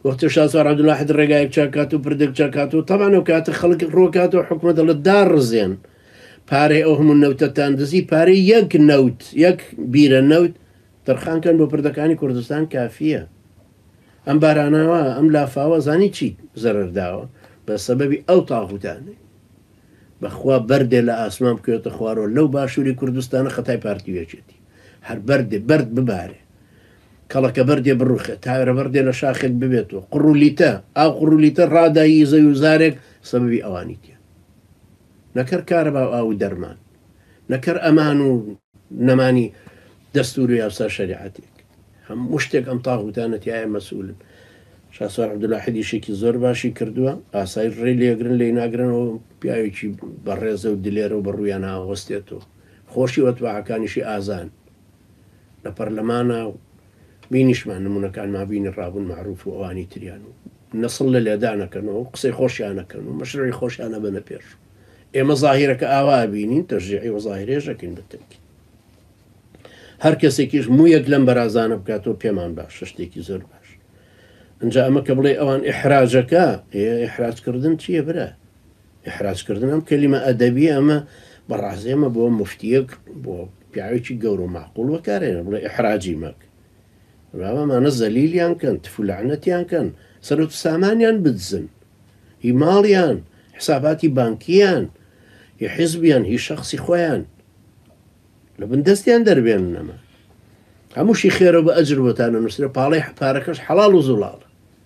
وقت شاسوار عبد الواحد الرقايق شاكاتو بردك شاكاتو طبعا وكات خلق روكاتو حكومة الدار زين باري أوهم النوت التاندزي باري يك نوت يك بير النوت ترخان كان ببردكاني كردستان كافية أم بارانا أم لافاوة زاني تشي زرر داوة بسبب أو طاغوتاني بخوا بردي لأسمام كيوت خوارو لو باشوري كردستان خطاي بارتيوشتي هر بردي برد بباري كلك بردي بروخه تاير بردي لشاخل ببيته قروليتا أو قروليتا رادا يزي وزارك سببي أوانيتيا نكر كاربا أو درمان نكر أمانو نماني دستوري أو شريعتك هم مشتك أم طاغوتانت يا مسؤول شاسوار عبد الواحد يشيكي زور باشي كردوا ئاسای ڕێ لێگرن لێ ناگرنەوە پیاوێکی بەڕێزە و دلێرە و بەڕوویان ئاوەستێتەوە خۆشی وەتواعەکانیشی ئازان لە پەرلەمانە و بینیشمان نمونونەکان مابینی ڕابوون معروف و ئەوانی تریان و نەسڵ لە لێدانەکەنەوە و قسەی خۆشیانەکەن و مەشروعی خۆشیانە بنە پێش ئێمە زاهیرەکە ئاوا بینین تەشجیعی و زاهرێژەکەین بتەکی هەر کەسێکیش مویەک لەم بەرازانە بکاتەوە پێمان باش شتێکی زۆر باش ئەنجا ئەمە کە بڵێ ئەوان ئیحراجەکە ئیحراجکردن چییە برا ئیحراجکردن ئەم کەلیمە ئەدەبی ئەمە بەڕازێمە بۆ مفتیەک بۆ پیاوێکی گەورە و معقوڵ وەکارێنە بڵێ ئیحراجی مەک ڕاوەمانە زەلیلیان کەن تفولعنەتیان کەن سەرۆت سامانیان بدزن هی ماڵیان حساباتی بانکیان هی حیزبیان هی شخصی خۆیان لە بندەستیان دەربێن نەما هەمووشی خێرە بە ئەجر بۆتانە نووسرە پاڵەی پارەکەش حەڵاڵ و زوڵاڵە